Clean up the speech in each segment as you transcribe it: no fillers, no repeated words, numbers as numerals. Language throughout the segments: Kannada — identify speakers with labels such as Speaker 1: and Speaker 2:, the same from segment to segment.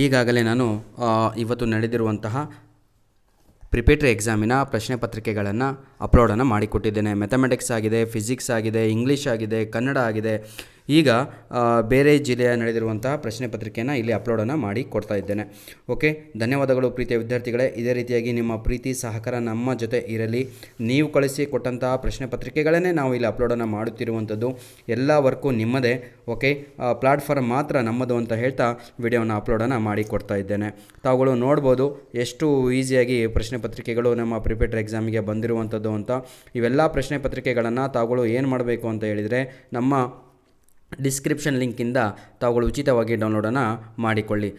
Speaker 1: ಈಗಾಗಲೇ ನಾನು ಇವತ್ತು ನಡೆದಿರುವಂತಹ ಪ್ರಿಪೇಟರಿ ಎಕ್ಸಾಮಿನ ಪ್ರಶ್ನೆ ಪತ್ರಿಕೆಗಳನ್ನು ಅಪ್ಲೋಡನ್ನು ಮಾಡಿಕೊಟ್ಟಿದ್ದೇನೆ. ಮ್ಯಾಥಮೆಟಿಕ್ಸ್ ಆಗಿದೆ, ಫಿಸಿಕ್ಸ್ ಆಗಿದೆ, ಇಂಗ್ಲೀಷ್ ಆಗಿದೆ, ಕನ್ನಡ ಆಗಿದೆ. ಈಗ ಬೇರೆ ಜಿಲ್ಲೆಯ ನಡೆದಿರುವಂತಹ ಪ್ರಶ್ನೆ ಪತ್ರಿಕೆಯನ್ನು ಇಲ್ಲಿ ಅಪ್ಲೋಡನ್ನು ಮಾಡಿ ಕೊಡ್ತಾ ಇದ್ದೇನೆ. ಓಕೆ, ಧನ್ಯವಾದಗಳು ಪ್ರೀತಿಯ ವಿದ್ಯಾರ್ಥಿಗಳೇ. ಇದೇ ರೀತಿಯಾಗಿ ನಿಮ್ಮ ಪ್ರೀತಿ ಸಹಕಾರ ನಮ್ಮ ಜೊತೆ ಇರಲಿ. ನೀವು ಕಳಿಸಿ ಕೊಟ್ಟಂತಹ ಪ್ರಶ್ನೆ ಪತ್ರಿಕೆಗಳನ್ನೇ ನಾವು ಇಲ್ಲಿ ಅಪ್ಲೋಡನ್ನು ಮಾಡುತ್ತಿರುವಂಥದ್ದು. ಎಲ್ಲ ವರ್ಕು ನಿಮ್ಮದೇ. ಓಕೆ, ಪ್ಲಾಟ್ಫಾರ್ಮ್ ಮಾತ್ರ ನಮ್ಮದು ಅಂತ ಹೇಳ್ತಾ ವಿಡಿಯೋನ ಅಪ್ಲೋಡನ್ನು ಮಾಡಿ ಕೊಡ್ತಾ ಇದ್ದೇನೆ. ತಾವುಗಳು ನೋಡ್ಬೋದು ಎಷ್ಟು ಈಸಿಯಾಗಿ ಪ್ರಶ್ನೆ ಪತ್ರಿಕೆಗಳು ನಮ್ಮ ಪ್ರಿಪೇಟರಿ ಎಕ್ಸಾಮಿಗೆ ಬಂದಿರುವಂಥದ್ದು ಅಂತ. ಇವೆಲ್ಲ ಪ್ರಶ್ನೆ ಪತ್ರಿಕೆಗಳನ್ನು ತಾವುಗಳು ಏನು ಮಾಡಬೇಕು ಅಂತ ಹೇಳಿದರೆ, ನಮ್ಮ ಡಿಸ್ಕ್ರಿಪ್ಷನ್ ಲಿಂಕಿಂದ ತಾವುಗಳು ಉಚಿತವಾಗಿ ಡೌನ್ಲೋಡನ್ನು ಮಾಡಿಕೊಳ್ಳಿ.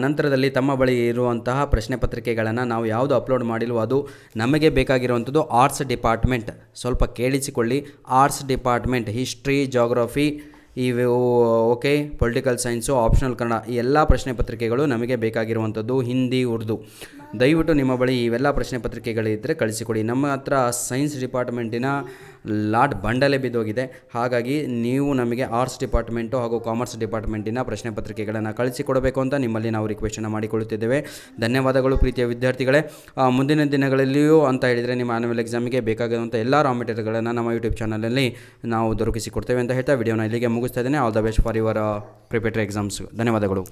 Speaker 1: ನಂತರದಲ್ಲಿ ತಮ್ಮ ಬಳಿ ಇರುವಂತಹ ಪ್ರಶ್ನೆ ಪತ್ರಿಕೆಗಳನ್ನು ನಾವು ಯಾವುದು ಅಪ್ಲೋಡ್ ಮಾಡಿಲ್ವೋ ಅದು ನಮಗೆ ಬೇಕಾಗಿರುವಂಥದ್ದು ಆರ್ಟ್ಸ್ ಡಿಪಾರ್ಟ್ಮೆಂಟ್. ಸ್ವಲ್ಪ ಕೇಳಿಸಿಕೊಳ್ಳಿ, ಆರ್ಟ್ಸ್ ಡಿಪಾರ್ಟ್ಮೆಂಟ್, ಹಿಸ್ಟ್ರಿ, ಜಾಗ್ರಫಿ, ಇವು okay, political science, optional Kannada, ಈ ಎಲ್ಲ ಪ್ರಶ್ನೆ ಪತ್ರಿಕೆಗಳು ನಮಗೆ ಬೇಕಾಗಿರುವಂಥದ್ದು. ಹಿಂದಿ, ಉರ್ದು. ದಯವಿಟ್ಟು ನಿಮ್ಮ ಬಳಿ ಇವೆಲ್ಲ ಪ್ರಶ್ನೆ ಪತ್ರಿಕೆಗಳಿದ್ದರೆ ಕಳಿಸಿಕೊಡಿ. ನಮ್ಮ ಹತ್ರ ಸೈನ್ಸ್ ಡಿಪಾರ್ಟ್ಮೆಂಟಿನ ಲಾಟ್ ಬಂಡಲೇ ಬಿದ್ದೋಗಿದೆ. ಹಾಗಾಗಿ ನೀವು ನಮಗೆ ಆರ್ಟ್ಸ್ ಡಿಪಾರ್ಟ್ಮೆಂಟು ಹಾಗೂ ಕಾಮರ್ಸ್ ಡಿಪಾರ್ಟ್ಮೆಂಟಿನ ಪ್ರಶ್ನೆ ಪತ್ರಿಕೆಗಳನ್ನು ಕಳಿಸಿಕೊಡಬೇಕು ಅಂತ ನಿಮ್ಮಲ್ಲಿ ನಾವು ರಿಕ್ವೆಸ್ಟನ್ನು ಮಾಡಿಕೊಳ್ಳುತ್ತಿದ್ದೇವೆ. ಧನ್ಯವಾದಗಳು ಪ್ರೀತಿಯ ವಿದ್ಯಾರ್ಥಿಗಳೇ. ಮುಂದಿನ ದಿನಗಳಲ್ಲಿಯೂ ಅಂತ ಹೇಳಿದರೆ ನಿಮ್ಮ ಆನ್ಯುವಲ್ ಎಕ್ಸಾಮಿಗೆ ಬೇಕಾಗಿರುವಂಥ ಎಲ್ಲ ರಾ ಮೆಟೀರಿಯಲ್ಗಳನ್ನು ನಮ್ಮ ಯೂಟ್ಯೂಬ್ ಚಾನಲಲ್ಲಿ ನಾವು ದೊರಕಿಸಿಕೊಡ್ತೇವೆ ಅಂತ ಹೇಳ್ತಾ ವಿಡಿಯೋನ ಇಲ್ಲಿಗೆ ಮುಗಿಸ್ತಾ ಇದ್ದೇನೆ. All the best for your preparatory exams. ಧನ್ಯವಾದಗಳು.